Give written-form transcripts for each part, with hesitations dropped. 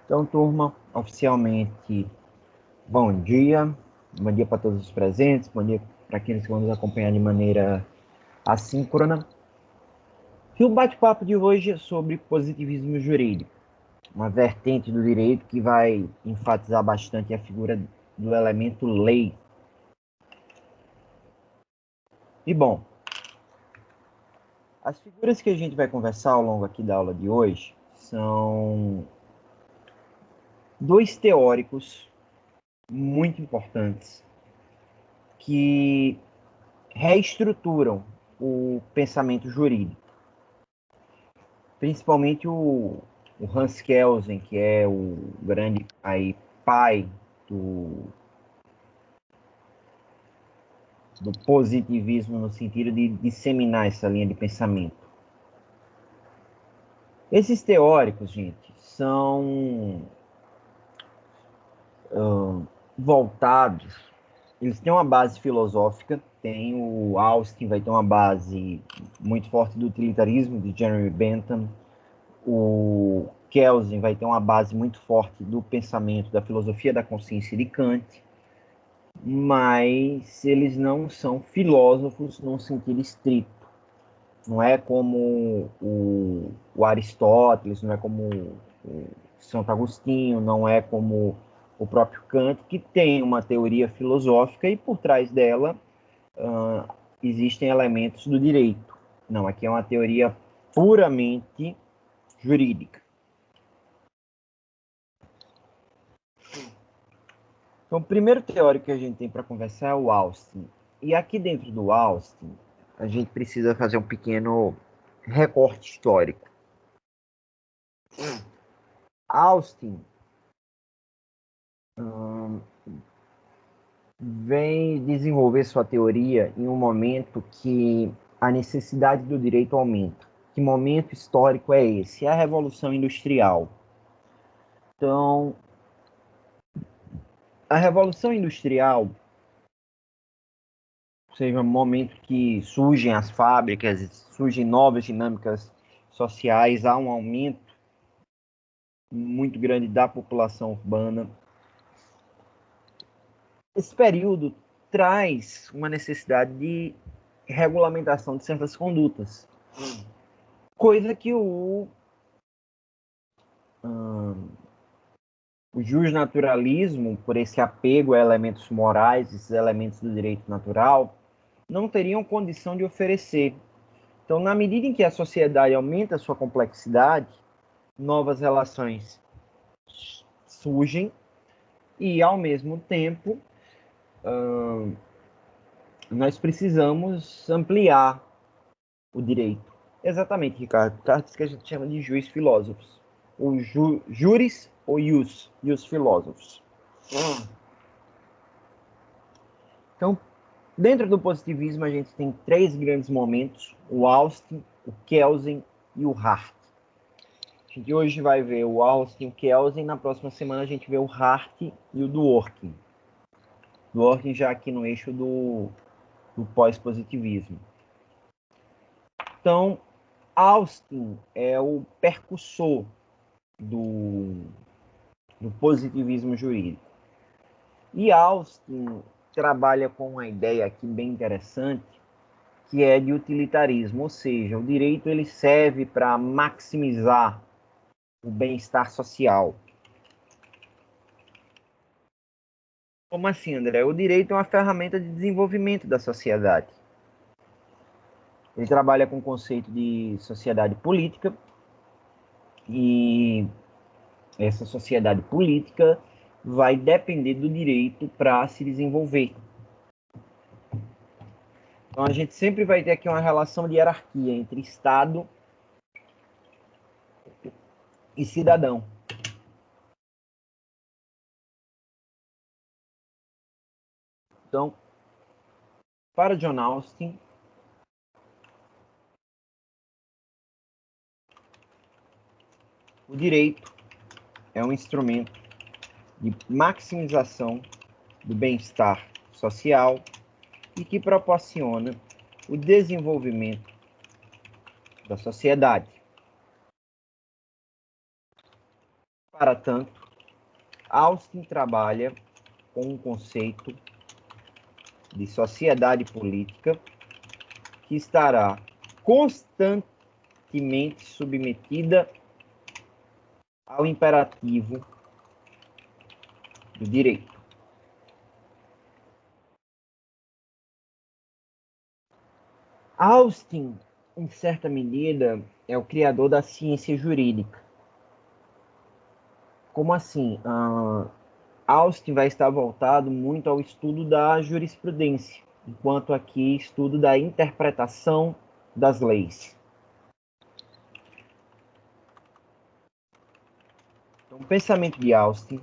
Então, turma, oficialmente, bom dia. Bom dia para todos os presentes, bom dia para aqueles que vão nos acompanhar de maneira assíncrona. E o bate-papo de hoje é sobre positivismo jurídico, uma vertente do direito que vai enfatizar bastante a figura do elemento lei. E, bom, as figuras que a gente vai conversar ao longo aqui da aula de hoje são dois teóricos muito importantes que reestruturam o pensamento jurídico. Principalmente o Hans Kelsen, que é o grande pai do, do positivismo no sentido de disseminar essa linha de pensamento. Esses teóricos, gente, são voltados, eles têm uma base filosófica, tem o Austin, vai ter uma base muito forte do utilitarismo, de Jeremy Bentham, o Kelsen vai ter uma base muito forte do pensamento, da filosofia da consciência de Kant, mas eles não são filósofos no sentido estrito. Não é como o Aristóteles, não é como o Santo Agostinho, não é como o próprio Kant, que tem uma teoria filosófica e por trás dela existem elementos do direito. Não, aqui é uma teoria puramente jurídica. Então, o primeiro teórico que a gente tem para conversar é o Austin. E aqui dentro do Austin, a gente precisa fazer um pequeno recorte histórico. Austin vem desenvolver sua teoria em um momento que a necessidade do direito aumenta. Que momento histórico é esse? É a Revolução Industrial. Então, a Revolução Industrial, ou seja, um momento que surgem as fábricas, surgem novas dinâmicas sociais, há um aumento muito grande da população urbana. Esse período traz uma necessidade de regulamentação de certas condutas, coisa que o justnaturalismo, por esse apego a elementos morais, esses elementos do direito natural, não teriam condição de oferecer. Então, na medida em que a sociedade aumenta a sua complexidade, novas relações surgem e, ao mesmo tempo, nós precisamos ampliar o direito. Exatamente, Ricardo. Cartas que a gente chama de juiz filósofos. O juris ou ius, ius filósofos. Então, dentro do positivismo, a gente tem três grandes momentos: o Austin, o Kelsen e o Hart. A gente hoje vai ver o Austin e o Kelsen, na próxima semana a gente vê o Hart e o Dworkin. Dworkin já aqui no eixo do pós-positivismo. Então, Austin é o percussor do positivismo jurídico. E Austin trabalha com uma ideia aqui bem interessante, que é de utilitarismo, ou seja, o direito ele serve para maximizar o bem-estar social. Como assim, André? O direito é uma ferramenta de desenvolvimento da sociedade. Ele trabalha com o conceito de sociedade política e essa sociedade política vai depender do direito para se desenvolver. Então, a gente sempre vai ter aqui uma relação de hierarquia entre Estado e cidadão. Então, para John Austin, o direito é um instrumento de maximização do bem-estar social e que proporciona o desenvolvimento da sociedade. Para tanto, Austin trabalha com um conceito de sociedade política que estará constantemente submetida ao imperativo do direito. Austin, em certa medida, é o criador da ciência jurídica. Como assim? Austin vai estar voltado muito ao estudo da jurisprudência, enquanto aqui estudo da interpretação das leis. Então, o pensamento de Austin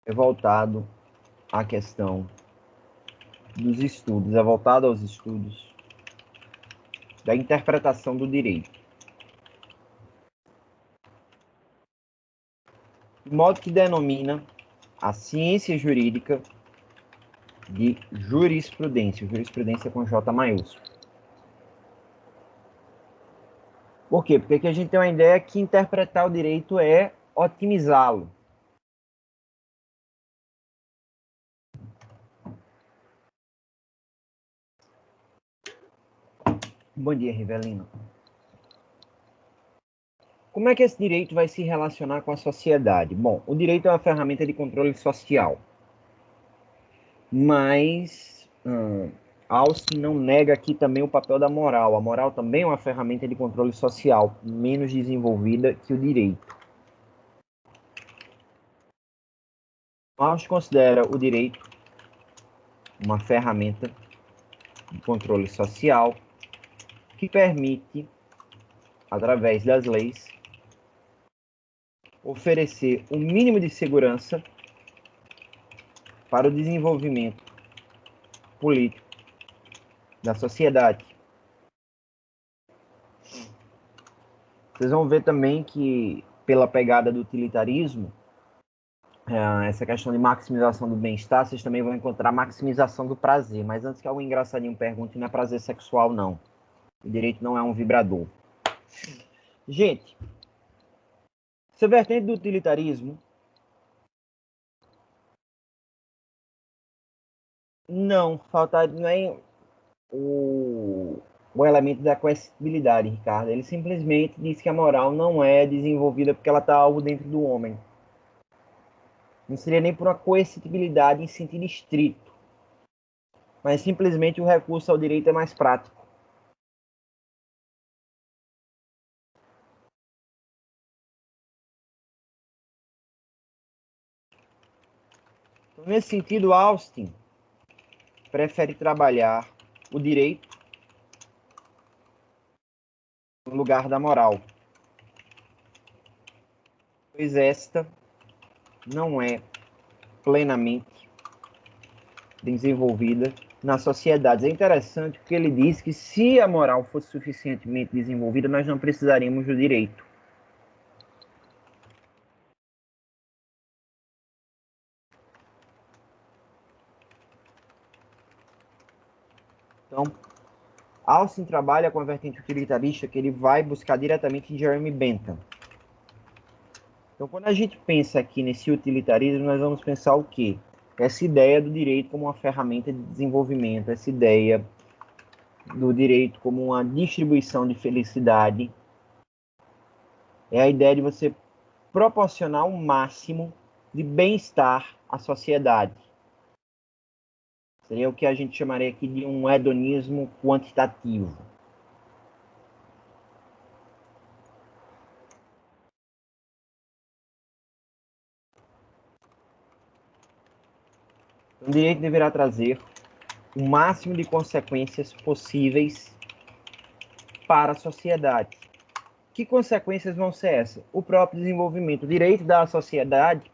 é voltado à questão dos estudos, é voltado aos estudos da interpretação do direito. De modo que denomina a ciência jurídica de jurisprudência, jurisprudência com J maiúsculo. Por quê? Porque aqui a gente tem uma ideia que interpretar o direito é otimizá-lo. Bom dia, Rivelino. Como é que esse direito vai se relacionar com a sociedade? Bom, o direito é uma ferramenta de controle social. Mas Austin não nega aqui também o papel da moral. A moral também é uma ferramenta de controle social, menos desenvolvida que o direito. Austin considera o direito uma ferramenta de controle social que permite, através das leis, oferecer um mínimo de segurança para o desenvolvimento político da sociedade. Vocês vão ver também que, pela pegada do utilitarismo, essa questão de maximização do bem-estar, vocês também vão encontrar maximização do prazer. Mas antes que algum engraçadinho pergunte, não é prazer sexual, não. O direito não é um vibrador. Gente, essa vertente do utilitarismo não é o elemento da coercibilidade, Ricardo. Ele simplesmente diz que a moral não é desenvolvida porque ela está algo dentro do homem. Não seria nem por uma coercibilidade em sentido estrito, mas simplesmente o recurso ao direito é mais prático. Então, nesse sentido, Austin prefere trabalhar o direito no lugar da moral, pois esta não é plenamente desenvolvida nas sociedades. É interessante porque ele diz que se a moral fosse suficientemente desenvolvida, nós não precisaríamos do direito. Então, Austin trabalha com a vertente utilitarista que ele vai buscar diretamente em Jeremy Bentham. Então, quando a gente pensa aqui nesse utilitarismo, nós vamos pensar o quê? Essa ideia do direito como uma ferramenta de desenvolvimento, essa ideia do direito como uma distribuição de felicidade, é a ideia de você proporcionar o máximo de bem-estar à sociedade. Seria o que a gente chamaria aqui de um hedonismo quantitativo. O direito deverá trazer o máximo de consequências possíveis para a sociedade. Que consequências vão ser essas? O próprio desenvolvimento. O direito da sociedade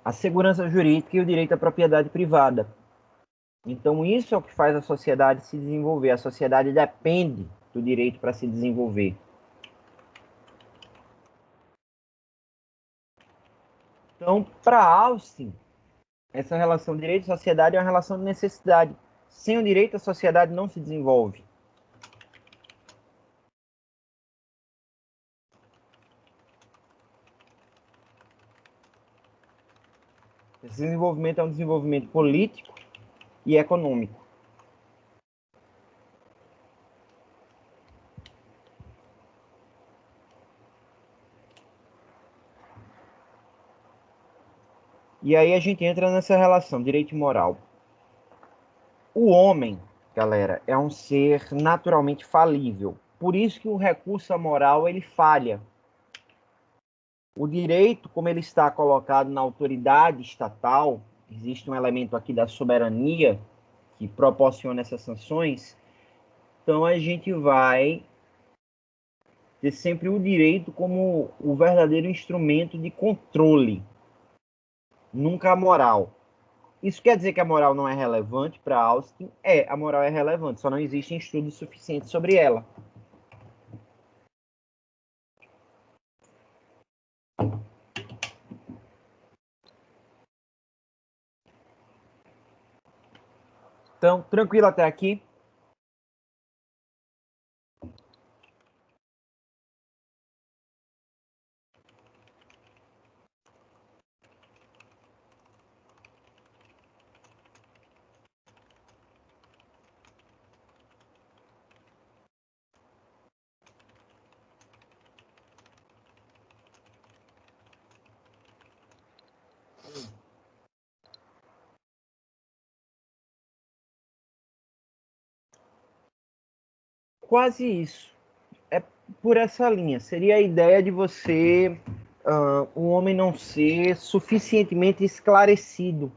a segurança jurídica e o direito à propriedade privada. Então, isso é o que faz a sociedade se desenvolver. A sociedade depende do direito para se desenvolver. Então, para Austin, essa relação direito e sociedade é uma relação de necessidade. Sem o direito, a sociedade não se desenvolve. Esse desenvolvimento é um desenvolvimento político e econômico. E aí a gente entra nessa relação direito e moral. O homem, galera, é um ser naturalmente falível. Por isso que o recurso à moral ele falha. O direito, como ele está colocado na autoridade estatal, existe um elemento aqui da soberania que proporciona essas sanções. Então a gente vai ter sempre o direito como o verdadeiro instrumento de controle, nunca a moral. Isso quer dizer que a moral não é relevante para Austin? É, a moral é relevante, só não existem estudos suficientes sobre ela. Então, tranquilo até aqui? Quase isso. É por essa linha. Seria a ideia de você, o homem não ser suficientemente esclarecido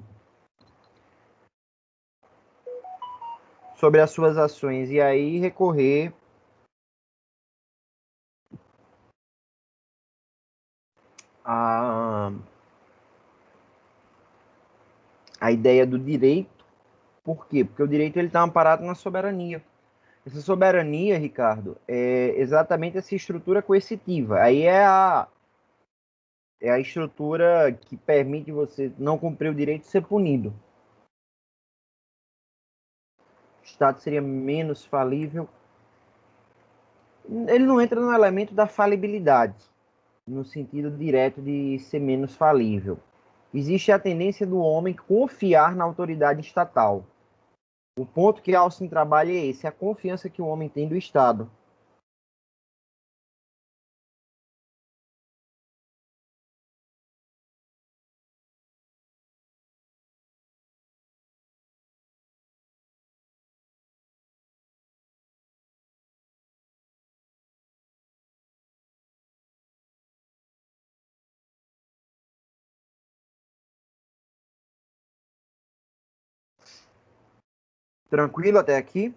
sobre as suas ações e aí recorrer a ideia do direito. Por quê? Porque o direito ele está amparado na soberania. Essa soberania, Ricardo, é exatamente essa estrutura coercitiva. Aí é a estrutura que permite você não cumprir o direito ser punido. O Estado seria menos falível. Ele não entra no elemento da falibilidade, no sentido direto de ser menos falível. Existe a tendência do homem confiar na autoridade estatal. O ponto que Austin trabalha é esse, a confiança que o homem tem do Estado. Tranquilo até aqui?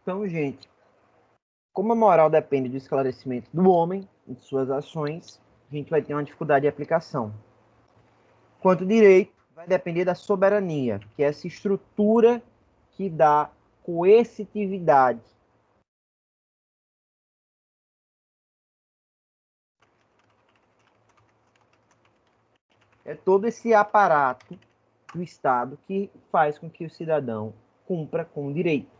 Então, gente, como a moral depende do esclarecimento do homem e de suas ações, a gente vai ter uma dificuldade de aplicação. Quanto ao direito, vai depender da soberania, que é essa estrutura que dá coercitividade. É todo esse aparato do Estado que faz com que o cidadão cumpra com o direito.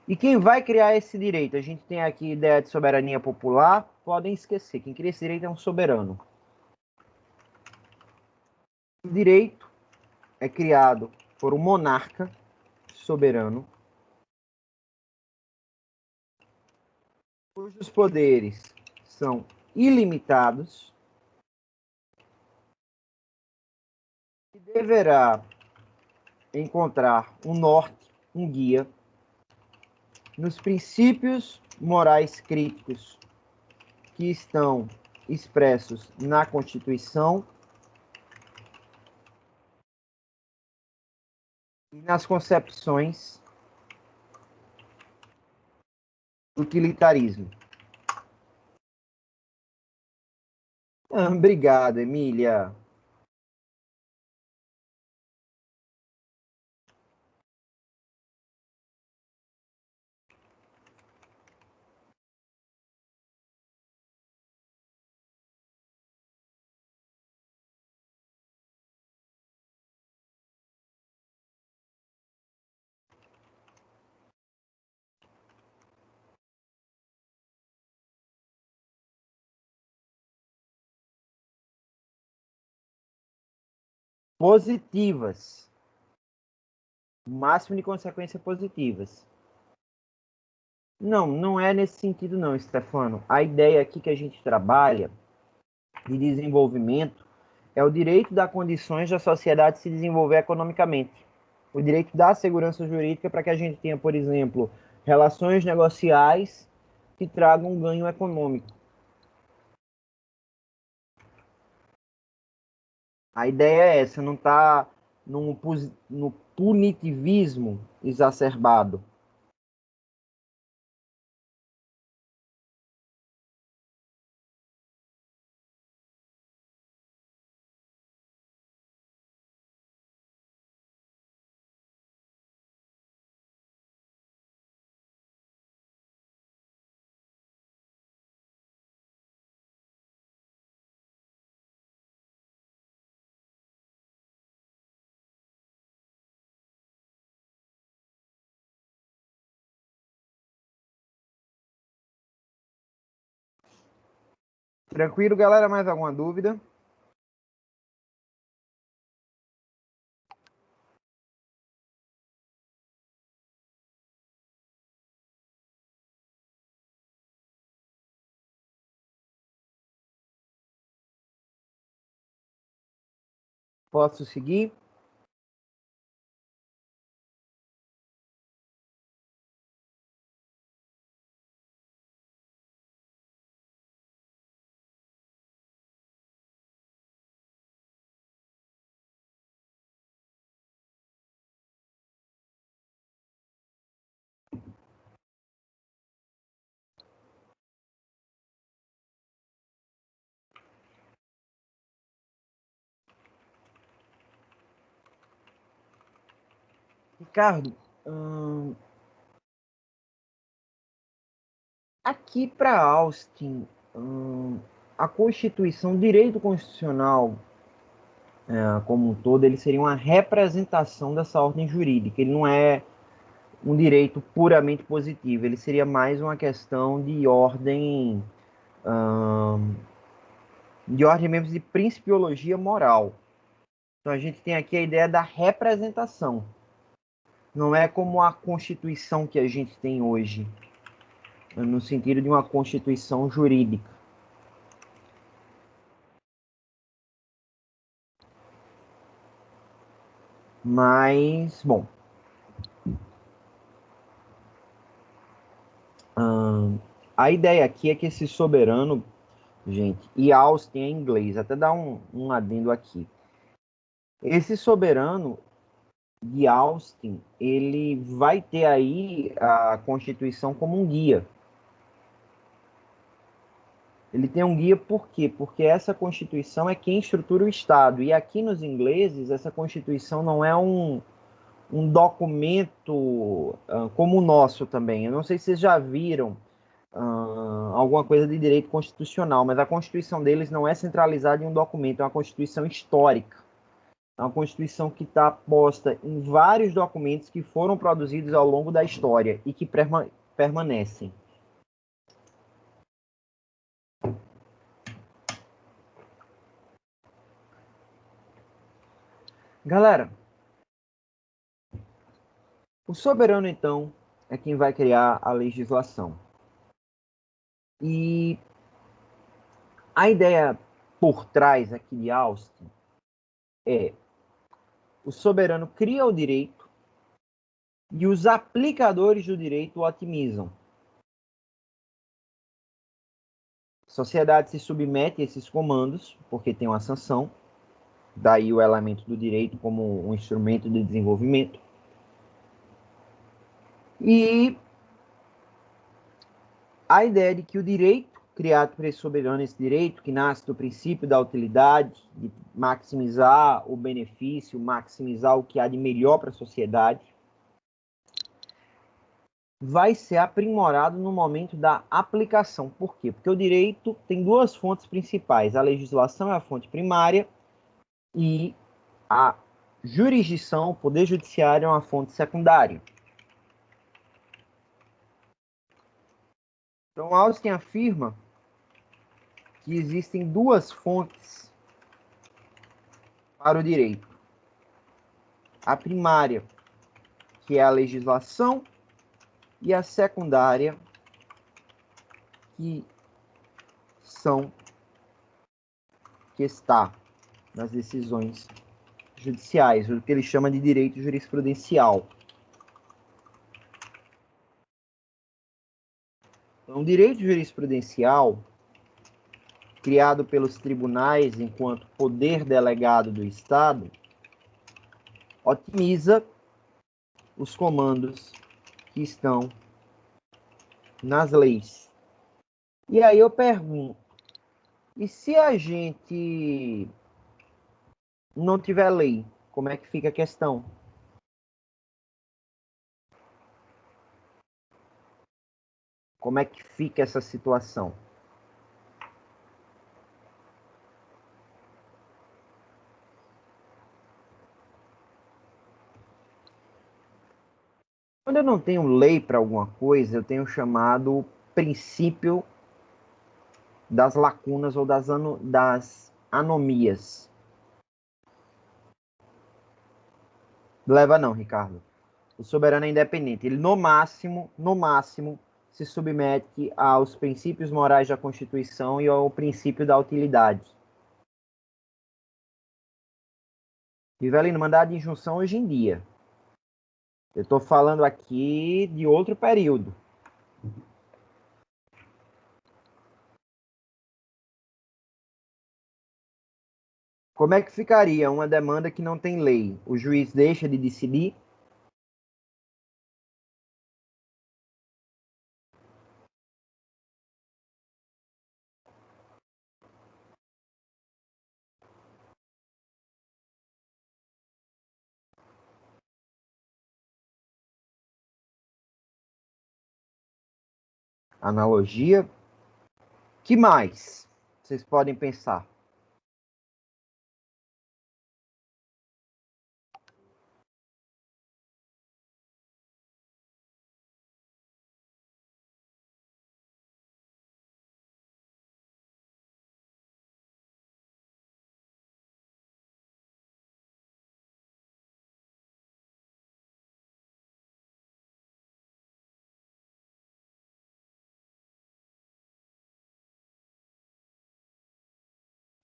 E quem vai criar esse direito? A gente tem aqui a ideia de soberania popular, podem esquecer, quem cria esse direito é um soberano. O direito é criado por um monarca soberano, cujos poderes são ilimitados e deverá encontrar um norte, um guia, nos princípios morais críticos que estão expressos na Constituição e nas concepções do utilitarismo. Obrigado, Emília. positivas. Máximo de consequências positivas. Não, não é nesse sentido não, Stefano. A ideia aqui que a gente trabalha de desenvolvimento é o direito das condições da sociedade se desenvolver economicamente. O direito da segurança jurídica para que a gente tenha, por exemplo, relações negociais que tragam um ganho econômico. A ideia é essa, não está no punitivismo exacerbado. Tranquilo, galera? Mais alguma dúvida? Posso seguir? Ricardo, aqui para Austin, a Constituição, o direito constitucional como um todo, ele seria uma representação dessa ordem jurídica. Ele não é um direito puramente positivo, ele seria mais uma questão de ordem mesmo de principiologia moral. Então a gente tem aqui a ideia da representação. Não é como a Constituição que a gente tem hoje, no sentido de uma Constituição jurídica. Mas, bom, a ideia aqui é que esse soberano, gente, e Austin é em inglês, até dar um adendo aqui. Esse soberano de Austin, ele vai ter aí a Constituição como um guia. Ele tem um guia por quê? Porque essa Constituição é quem estrutura o Estado. E aqui nos ingleses, essa Constituição não é um documento como o nosso também. Eu não sei se vocês já viram alguma coisa de direito constitucional, mas a Constituição deles não é centralizada em um documento, é uma Constituição histórica. É uma Constituição que está posta em vários documentos que foram produzidos ao longo da história e que permanecem. Galera, o soberano, então, é quem vai criar a legislação. E a ideia por trás aqui de Austin é o soberano cria o direito e os aplicadores do direito o otimizam. A sociedade se submete a esses comandos, porque tem uma sanção, daí o elemento do direito como um instrumento de desenvolvimento. E a ideia de que o direito criado por esse soberano, esse direito que nasce do princípio da utilidade, de maximizar o benefício, maximizar o que há de melhor para a sociedade, vai ser aprimorado no momento da aplicação. Por quê? Porque o direito tem duas fontes principais. A legislação é a fonte primária e a jurisdição, o poder judiciário, é uma fonte secundária. Então, Austin afirma que existem duas fontes para o direito. A primária, que é a legislação, e a secundária, que está nas decisões judiciais, o que ele chama de direito jurisprudencial. Então, o direito jurisprudencial, criado pelos tribunais enquanto poder delegado do Estado, otimiza os comandos que estão nas leis. E aí eu pergunto, e se a gente não tiver lei, como é que fica a questão? Como é que fica essa situação? Quando eu não tenho lei para alguma coisa, eu tenho o chamado princípio das lacunas ou das anomias. Leva não, Ricardo. O soberano é independente. Ele, no máximo, se submete aos princípios morais da Constituição e ao princípio da utilidade. Rivelino, mandado de injunção hoje em dia. Eu estou falando aqui de outro período. Como é que ficaria uma demanda que não tem lei? O juiz deixa de decidir? Analogia? Que mais vocês podem pensar?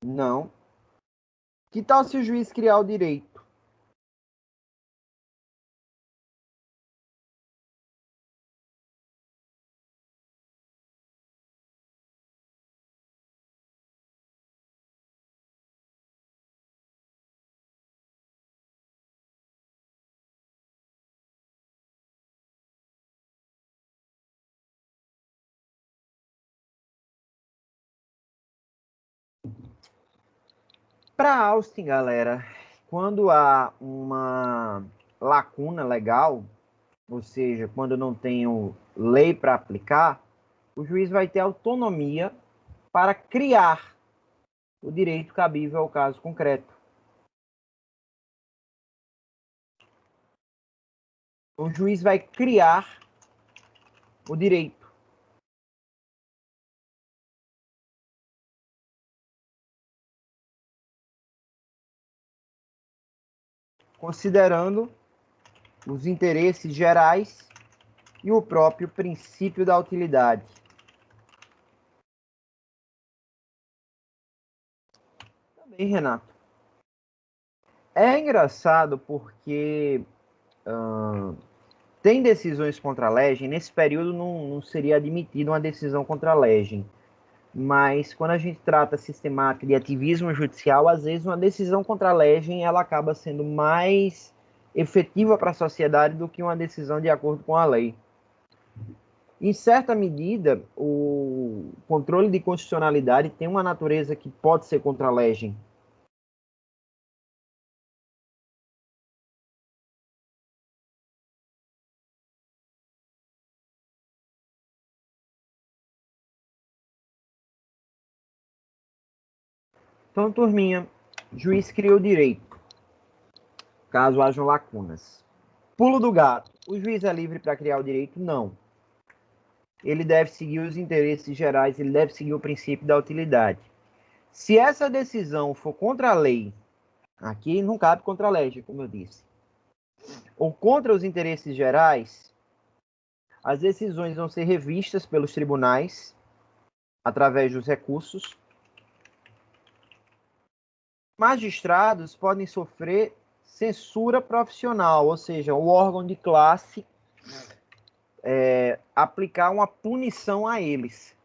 Não. Que tal se o juiz criar o direito? Para Austin, galera, quando há uma lacuna legal, ou seja, quando eu não tenho lei para aplicar, o juiz vai ter autonomia para criar o direito cabível ao caso concreto. O juiz vai criar o direito. Considerando os interesses gerais e o próprio princípio da utilidade. Também, Renato. É engraçado porque tem decisões contra a legem. Nesse período não seria admitida uma decisão contra a legem. Mas quando a gente trata sistemática de ativismo judicial, às vezes uma decisão contra a legem ela acaba sendo mais efetiva para a sociedade do que uma decisão de acordo com a lei. Em certa medida, o controle de constitucionalidade tem uma natureza que pode ser contra a legem. Então, turminha, juiz criou direito, caso hajam lacunas. Pulo do gato. O juiz é livre para criar o direito? Não. Ele deve seguir os interesses gerais, ele deve seguir o princípio da utilidade. Se essa decisão for contra a lei, aqui não cabe contra a lei, como eu disse. ou contra os interesses gerais, as decisões vão ser revistas pelos tribunais através dos recursos. Magistrados podem sofrer censura profissional, ou seja, o órgão de classe aplicar uma punição a eles.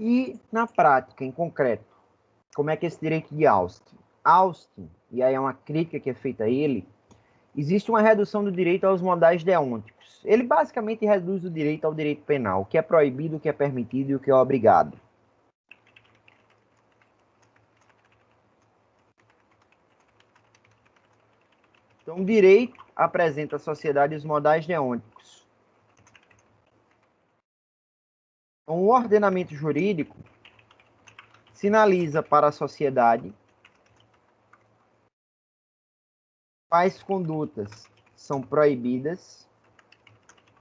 E, na prática, em concreto, como é que é esse direito de Austin? Austin, e aí é uma crítica que é feita a ele, existe uma redução do direito aos modais deonticos. Ele basicamente reduz o direito ao direito penal, o que é proibido, o que é permitido e o que é obrigado. Então, o direito apresenta à sociedade os modais deonticos. Então, o ordenamento jurídico sinaliza para a sociedade quais condutas são proibidas,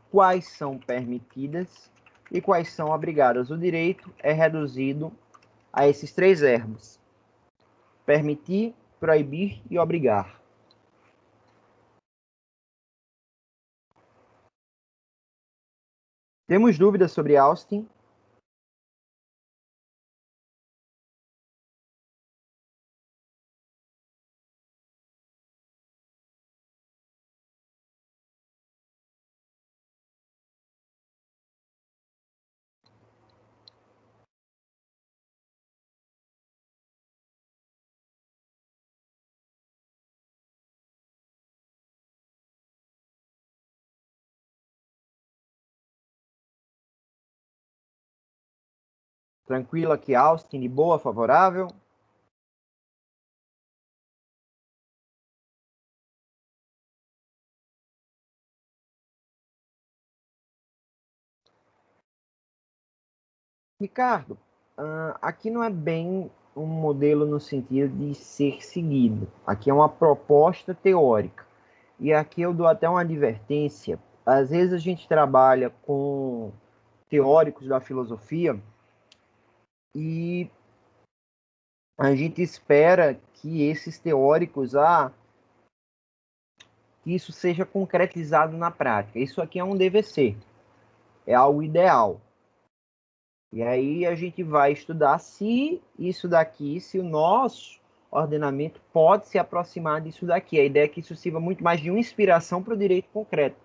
quais são permitidas e quais são obrigadas. O direito é reduzido a esses três verbos: permitir, proibir e obrigar. Temos dúvidas sobre Austin? Tranquilo aqui, Austin, de boa, favorável? Ricardo, aqui não é bem um modelo no sentido de ser seguido. Aqui é uma proposta teórica. E aqui eu dou até uma advertência. Às vezes a gente trabalha com teóricos da filosofia e a gente espera que esses teóricos, que isso seja concretizado na prática. Isso aqui é um DVC, é algo ideal. E aí a gente vai estudar se isso daqui, se o nosso ordenamento pode se aproximar disso daqui. A ideia é que isso sirva muito mais de uma inspiração para o direito concreto.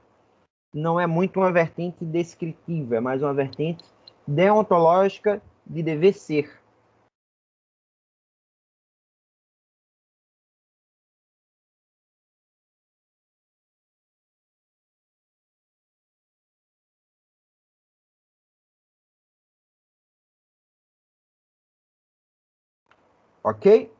Não é muito uma vertente descritiva, é mais uma vertente deontológica de dever ser. Ok?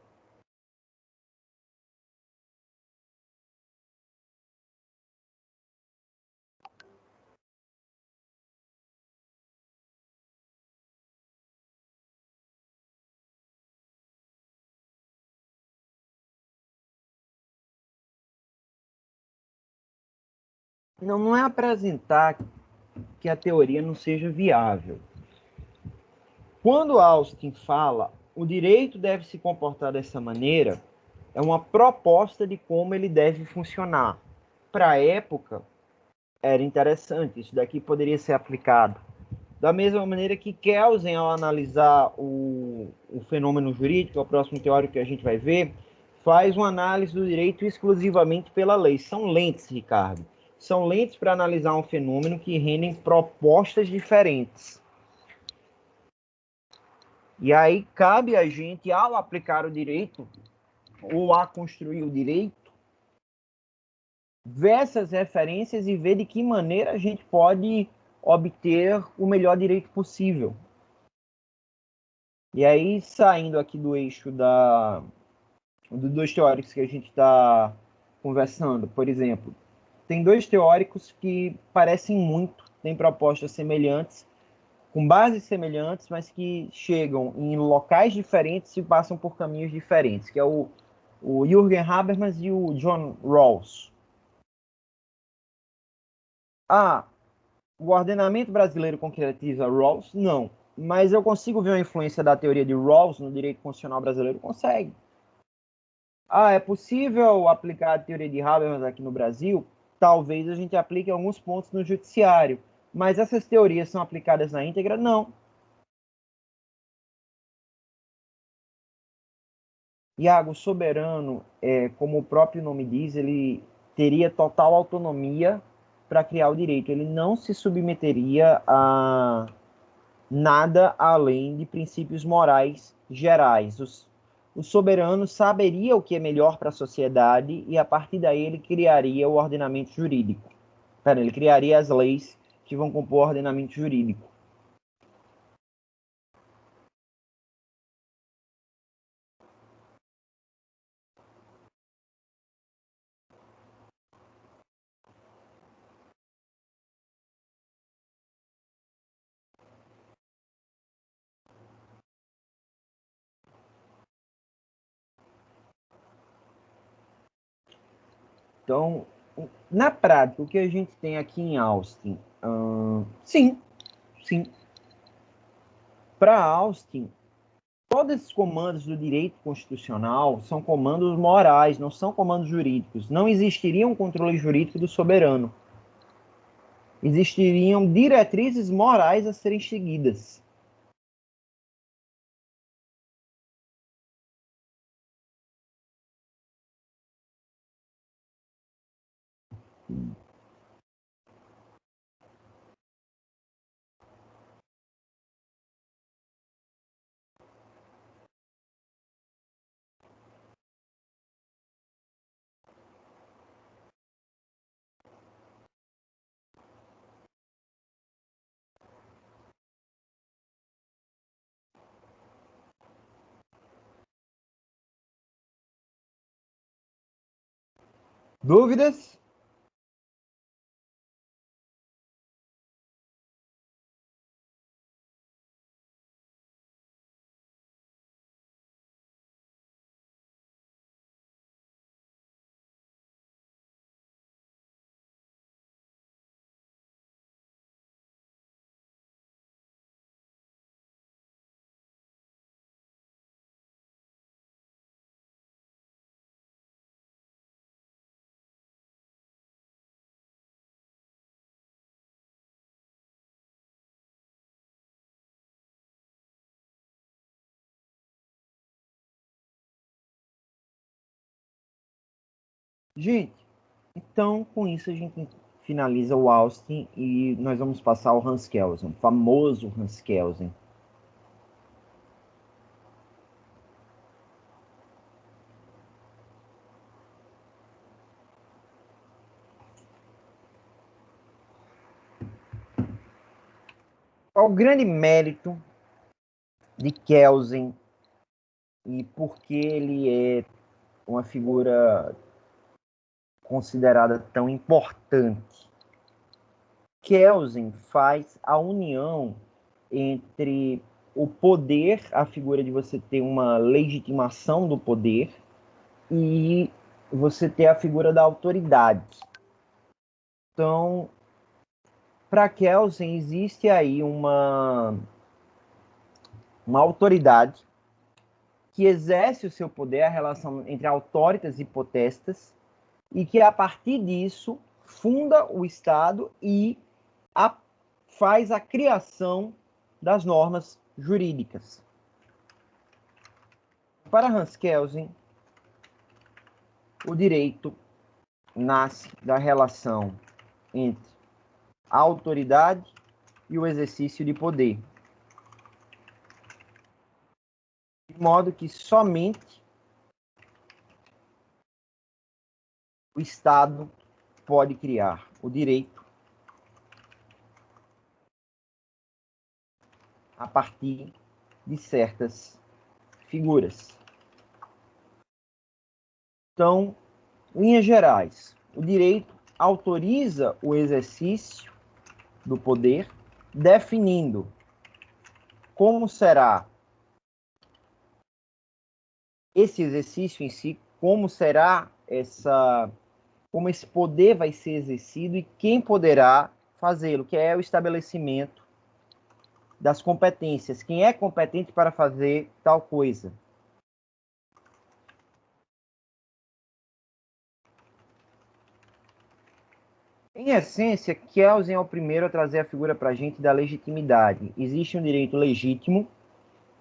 Não, não é apresentar que a teoria não seja viável. Quando Austin fala o direito deve se comportar dessa maneira, é uma proposta de como ele deve funcionar. Para a época, era interessante, isso daqui poderia ser aplicado. Da mesma maneira que Kelsen, ao analisar o fenômeno jurídico, o próximo teórico que a gente vai ver, faz uma análise do direito exclusivamente pela lei. São lentes, Ricardo. São lentes para analisar um fenômeno que rendem propostas diferentes. E aí cabe a gente, ao aplicar o direito, ou a construir o direito, ver essas referências e ver de que maneira a gente pode obter o melhor direito possível. E aí, saindo aqui do eixo dos dois teóricos que a gente está conversando, por exemplo, tem dois teóricos que parecem muito, têm propostas semelhantes, com bases semelhantes, mas que chegam em locais diferentes e passam por caminhos diferentes, que é o Jürgen Habermas e o John Rawls. Ah, o ordenamento brasileiro concretiza Rawls? Não. Mas eu consigo ver uma influência da teoria de Rawls no direito constitucional brasileiro? Consegue. Ah, é possível aplicar a teoria de Habermas aqui no Brasil? Talvez a gente aplique alguns pontos no judiciário. Mas essas teorias são aplicadas na íntegra? Não. Iago, soberano, como o próprio nome diz, ele teria total autonomia para criar o direito. Ele não se submeteria a nada além de princípios morais gerais. O soberano saberia o que é melhor para a sociedade e, a partir daí, ele criaria o ordenamento jurídico. Ele criaria as leis que vão compor o ordenamento jurídico. Então, na prática, o que a gente tem aqui em Austin? Sim, sim. Para Austin, todos esses comandos do direito constitucional são comandos morais, não são comandos jurídicos. Não existiria um controle jurídico do soberano. Existiriam diretrizes morais a serem seguidas. Dúvidas? Gente, então com isso a gente finaliza o Austin e nós vamos passar ao Hans Kelsen, o famoso Hans Kelsen. Qual o grande mérito de Kelsen e por que ele é uma figura considerada tão importante? Kelsen faz a união entre o poder, a figura de você ter uma legitimação do poder, e você ter a figura da autoridade. Então, para Kelsen, existe aí uma autoridade que exerce o seu poder, a relação entre autoritas e potestas, e que, a partir disso, funda o Estado e faz a criação das normas jurídicas. Para Hans Kelsen, o direito nasce da relação entre a autoridade e o exercício de poder, de modo que somente o Estado pode criar o direito a partir de certas figuras. Então, em linhas gerais, o direito autoriza o exercício do poder, definindo como será esse exercício em si, como será como esse poder vai ser exercido e quem poderá fazê-lo, que é o estabelecimento das competências. Quem é competente para fazer tal coisa? Em essência, Kelsen é o primeiro a trazer a figura para a gente da legitimidade. Existe um direito legítimo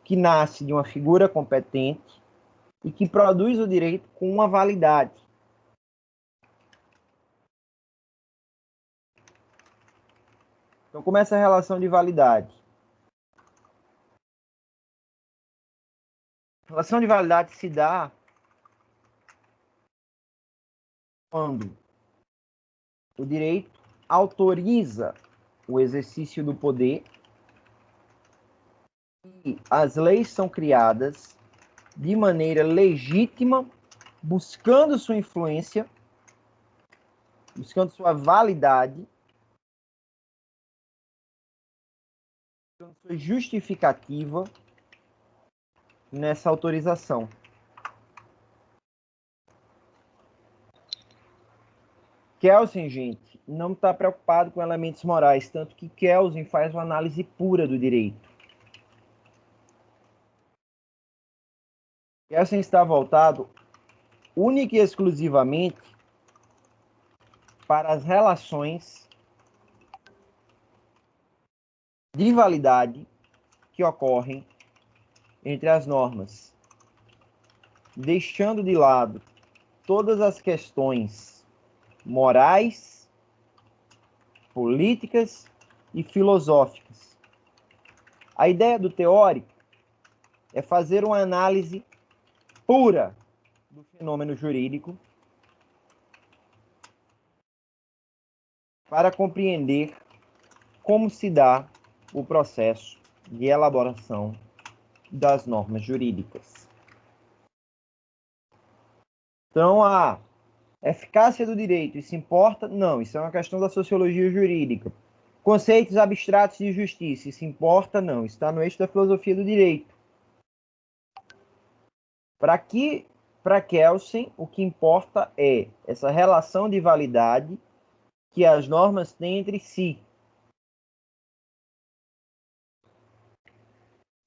que nasce de uma figura competente e que produz o direito com uma validade. Então, como é essa relação de validade? A relação de validade se dá quando o direito autoriza o exercício do poder e as leis são criadas de maneira legítima, buscando sua influência, buscando sua validade, buscando sua justificativa nessa autorização. Kelsen, gente, não está preocupado com elementos morais, tanto que Kelsen faz uma análise pura do direito. Kelsen está voltado única e exclusivamente para as relações de validade que ocorrem entre as normas, deixando de lado todas as questões morais, políticas e filosóficas. A ideia do teórico é fazer uma análise pura do fenômeno jurídico para compreender como se dá o processo de elaboração das normas jurídicas. Então, a eficácia do direito, isso importa? Não, isso é uma questão da sociologia jurídica. Conceitos abstratos de justiça, isso importa? Não, isso está no eixo da filosofia do direito. Para Kelsen, o que importa é essa relação de validade que as normas têm entre si.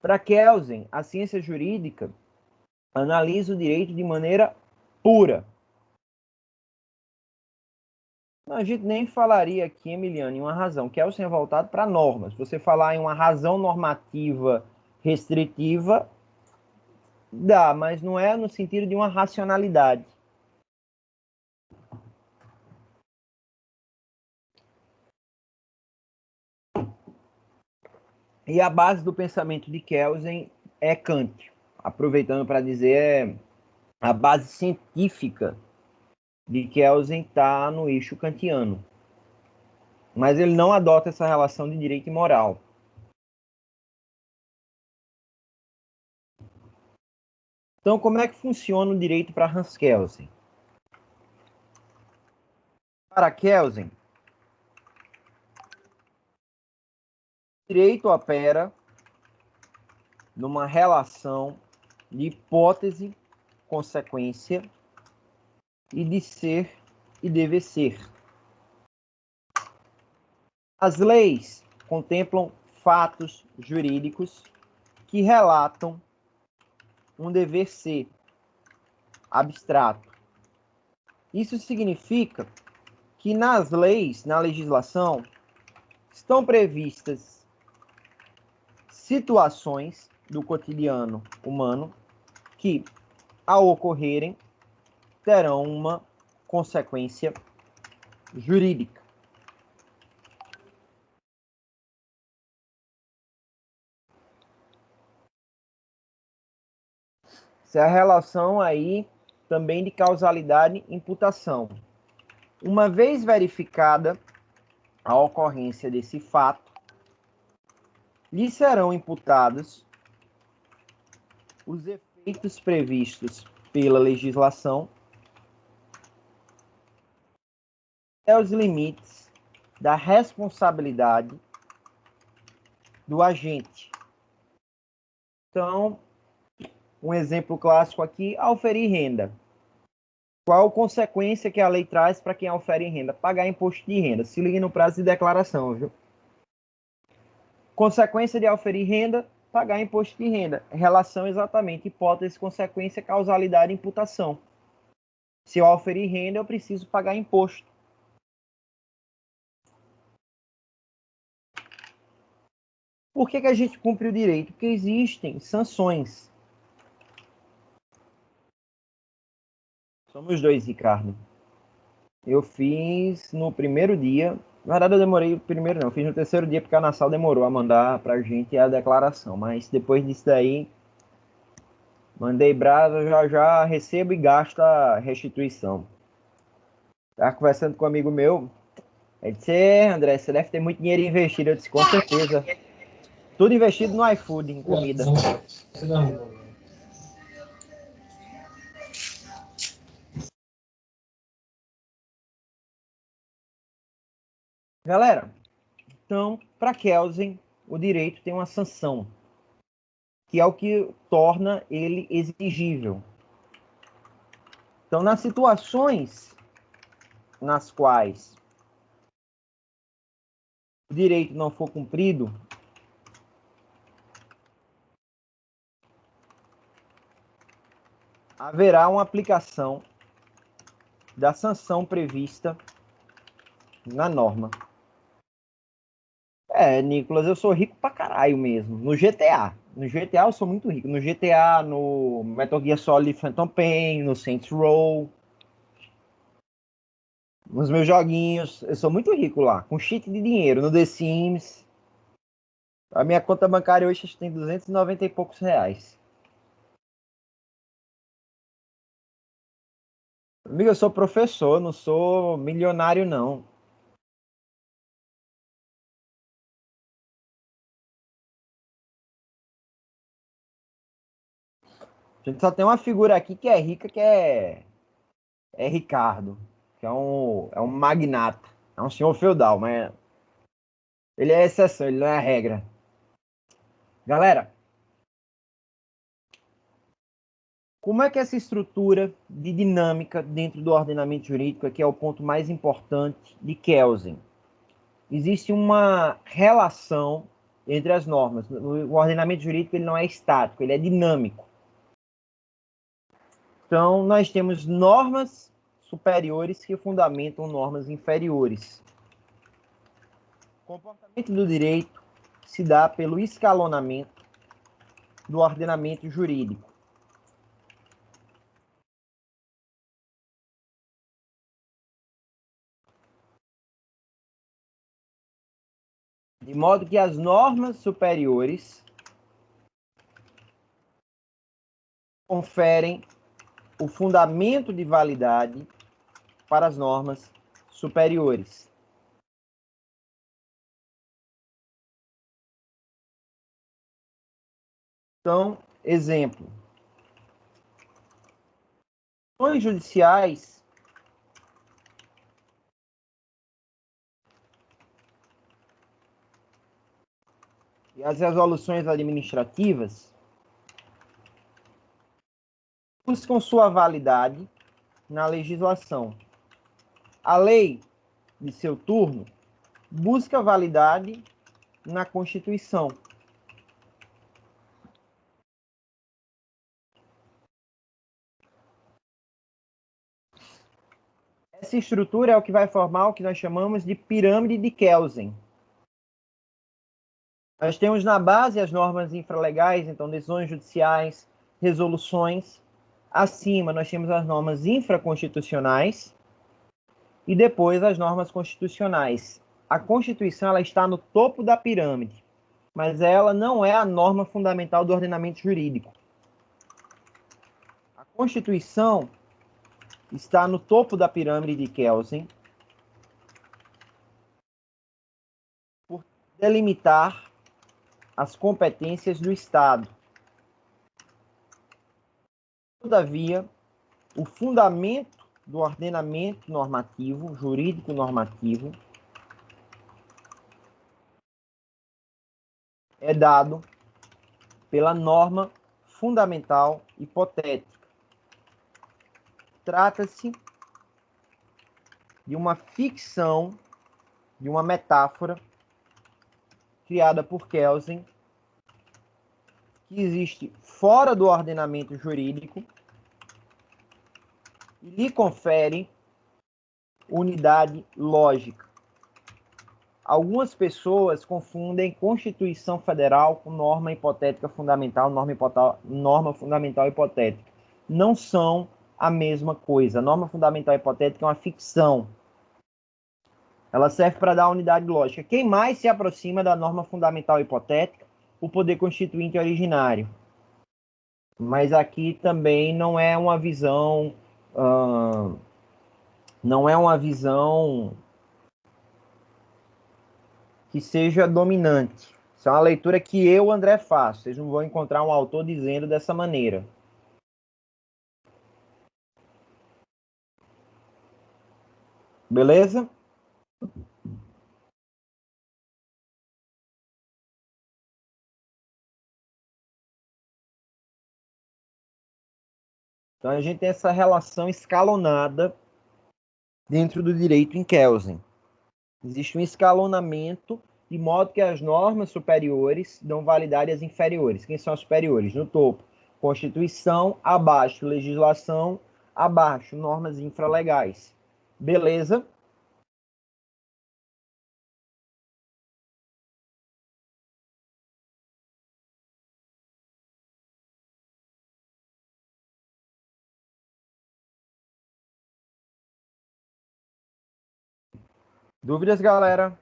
Para Kelsen, a ciência jurídica analisa o direito de maneira pura. A gente nem falaria aqui, Emiliano, em uma razão. Kelsen é voltado para normas. Se você falar em uma razão normativa restritiva, dá, mas não é no sentido de uma racionalidade. E a base do pensamento de Kelsen é Kant. Aproveitando para dizer, a base científica de Kelsen está no eixo kantiano. Mas ele não adota essa relação de direito e moral. Então, como é que funciona o direito para Hans Kelsen? Para Kelsen, o direito opera numa relação de hipótese, consequência e de ser e dever ser. As leis contemplam fatos jurídicos que relatam um dever ser abstrato. Isso significa que nas leis, na legislação, estão previstas situações do cotidiano humano que, ao ocorrerem, terão uma consequência jurídica. Essa é a relação aí também de causalidade e imputação. Uma vez verificada a ocorrência desse fato, lhe serão imputados os efeitos previstos pela legislação e os limites da responsabilidade do agente. Então, um exemplo clássico aqui, auferir renda. Qual consequência que a lei traz para quem ofere renda? Pagar imposto de renda. Se ligue no prazo de declaração, viu? Consequência de oferir renda, pagar imposto de renda. Relação exatamente, hipótese, consequência, causalidade, imputação. Se eu oferir renda, eu preciso pagar imposto. Por que a gente cumpre o direito? Porque existem sanções. Somos dois, Ricardo. Eu fiz no primeiro dia. Na verdade, eu demorei o primeiro, não. Eu fiz no terceiro dia, porque a Nassau demorou a mandar pra gente a declaração. Mas depois disso daí, mandei brasa, já recebo e gasto a restituição. Tava conversando com um amigo meu. Ele disse: André, você deve ter muito dinheiro investido. Eu disse: com certeza. Tudo investido no iFood, em comida. Galera, então, para Kelsen, o direito tem uma sanção, que é o que torna ele exigível. Então, nas situações nas quais o direito não for cumprido, haverá uma aplicação da sanção prevista na norma. Nicolas, eu sou rico pra caralho mesmo. No GTA. No GTA eu sou muito rico. No GTA, no Metal Gear Solid Phantom Pain, no Saints Row, nos meus joguinhos. Eu sou muito rico lá. Com cheat de dinheiro. No The Sims. A minha conta bancária hoje tem 290 e poucos reais. Amigo, eu sou professor, não sou milionário, não. A gente só tem uma figura aqui que é rica, é Ricardo, que é um magnata. É um senhor feudal, mas ele é exceção, ele não é a regra. Galera, como é que essa estrutura de dinâmica dentro do ordenamento jurídico, que é o ponto mais importante de Kelsen? Existe uma relação entre as normas. O ordenamento jurídico ele não é estático, ele é dinâmico. Então, nós temos normas superiores que fundamentam normas inferiores. O comportamento do direito se dá pelo escalonamento do ordenamento jurídico. De modo que as normas superiores conferem o fundamento de validade para as normas superiores. Então, exemplo. Ações judiciais e as resoluções administrativas buscam sua validade na legislação. A lei, de seu turno, busca validade na Constituição. Essa estrutura é o que vai formar o que nós chamamos de pirâmide de Kelsen. Nós temos na base as normas infralegais, então decisões judiciais, resoluções. Acima nós temos as normas infraconstitucionais e depois as normas constitucionais. A Constituição ela está no topo da pirâmide, mas ela não é a norma fundamental do ordenamento jurídico. A Constituição está no topo da pirâmide de Kelsen por delimitar as competências do Estado. Todavia, o fundamento do ordenamento normativo, jurídico normativo, é dado pela norma fundamental hipotética. trata-se de uma ficção, de uma metáfora criada por Kelsen, que existe fora do ordenamento jurídico e lhe confere unidade lógica. Algumas pessoas confundem Constituição Federal com norma hipotética fundamental, norma fundamental hipotética. Não são a mesma coisa. A norma fundamental hipotética é uma ficção. Ela serve para dar unidade lógica. Quem mais se aproxima da norma fundamental hipotética? O poder constituinte originário. Mas aqui também não é uma visão... não é uma visão que seja dominante. Isso é uma leitura que eu, André, faço. Vocês não vão encontrar um autor dizendo dessa maneira. Beleza? Então a gente tem essa relação escalonada dentro do direito em Kelsen. Existe um escalonamento de modo que as normas superiores dão validade às inferiores. Quem são as superiores? No topo, Constituição, abaixo, legislação, abaixo, normas infralegais. Beleza? Dúvidas, galera?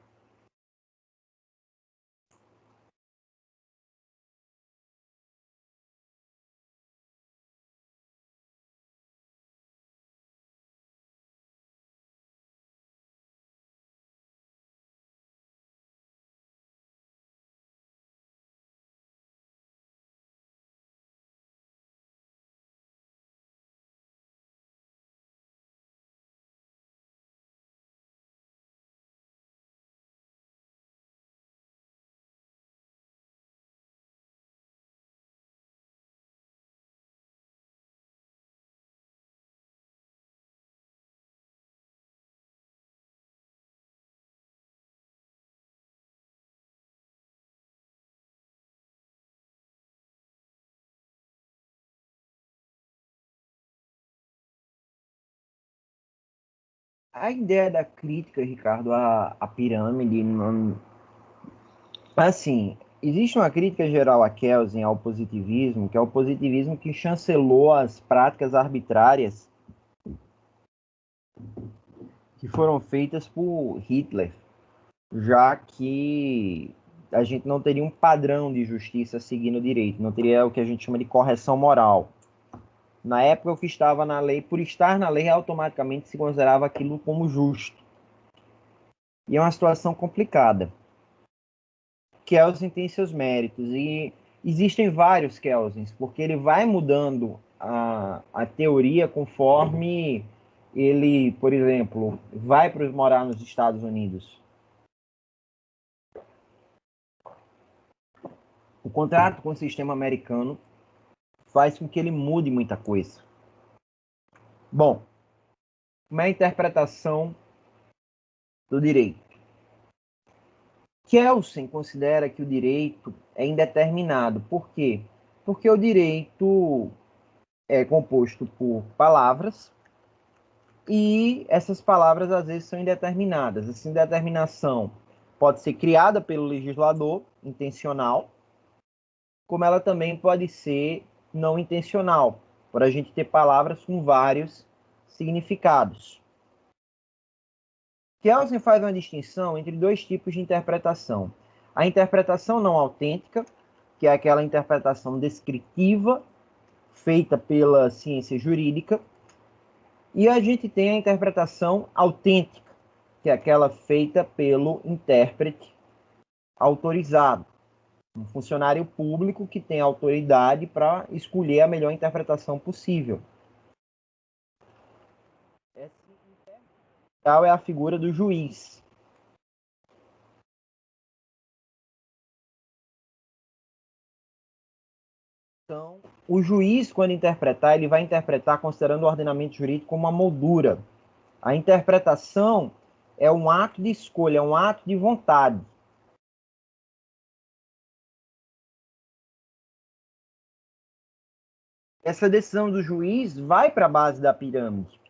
A ideia da crítica, Ricardo, à pirâmide, não... assim, existe uma crítica geral a Kelsen, ao positivismo, que é o positivismo que chancelou as práticas arbitrárias que foram feitas por Hitler, já que a gente não teria um padrão de justiça seguindo o direito, não teria o que a gente chama de correção moral. Na época, o que estava na lei, por estar na lei, automaticamente se considerava aquilo como justo. E é uma situação complicada. Kelsen tem seus méritos, e existem vários Kelsens, porque ele vai mudando a teoria conforme ele, por exemplo, vai para morar nos Estados Unidos. O contrato com o sistema americano faz com que ele mude muita coisa. Bom, como é a interpretação do direito? Kelsen considera que o direito é indeterminado. Por quê? Porque o direito é composto por palavras e essas palavras às vezes são indeterminadas. Essa indeterminação pode ser criada pelo legislador, intencional, como ela também pode ser não intencional, por a gente ter palavras com vários significados. Kelsen faz uma distinção entre dois tipos de interpretação. A interpretação não autêntica, que é aquela interpretação descritiva, feita pela ciência jurídica, e a gente tem a interpretação autêntica, que é aquela feita pelo intérprete autorizado, um funcionário público que tem autoridade para escolher a melhor interpretação possível. Essa é a figura do juiz. Então, o juiz, quando interpretar, ele vai interpretar considerando o ordenamento jurídico como uma moldura. A interpretação é um ato de escolha, é um ato de vontade. Essa decisão do juiz vai para a base da pirâmide.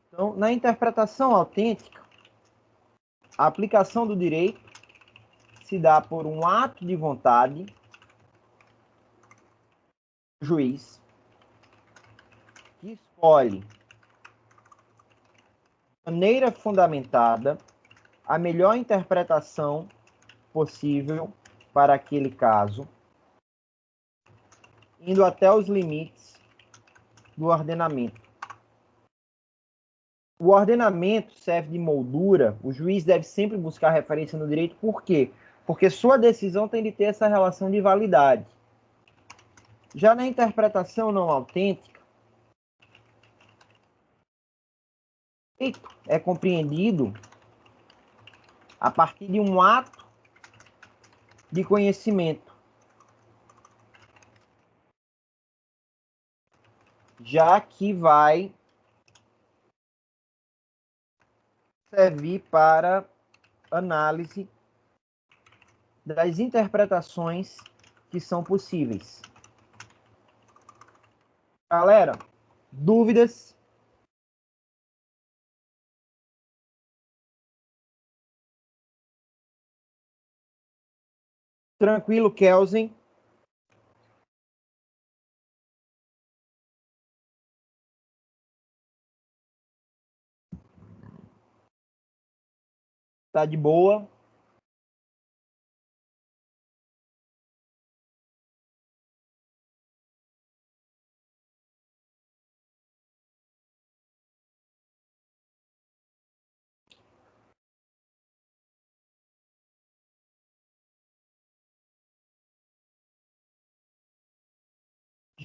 Então, na interpretação autêntica, a aplicação do direito se dá por um ato de vontade do juiz, que escolhe de maneira fundamentada a melhor interpretação possível para aquele caso, indo até os limites do ordenamento. O ordenamento serve de moldura, o juiz deve sempre buscar referência no direito, por quê? Porque sua decisão tem de ter essa relação de validade. Já na interpretação não autêntica, o direito é compreendido a partir de um ato de conhecimento, já que vai servir para análise das interpretações que são possíveis. Galera, dúvidas? Tranquilo, Kelsen? Tá de boa?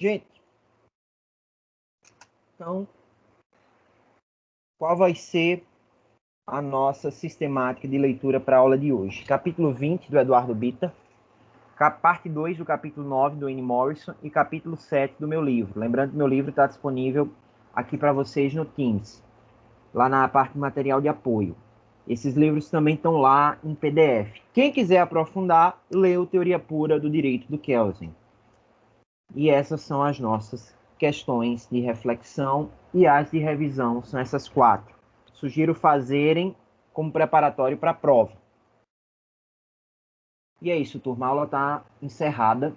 Gente, então, qual vai ser a nossa sistemática de leitura para a aula de hoje? Capítulo 20 do Eduardo Bita, parte 2 do capítulo 9 do Anne Morrison e capítulo 7 do meu livro. Lembrando que meu livro está disponível aqui para vocês no Teams, lá na parte de material de apoio. Esses livros também estão lá em PDF. Quem quiser aprofundar, lê o Teoria Pura do Direito do Kelsen. E essas são as nossas questões de reflexão e as de revisão, são essas 4. Sugiro fazerem como preparatório para a prova. E é isso, turma. A aula está encerrada.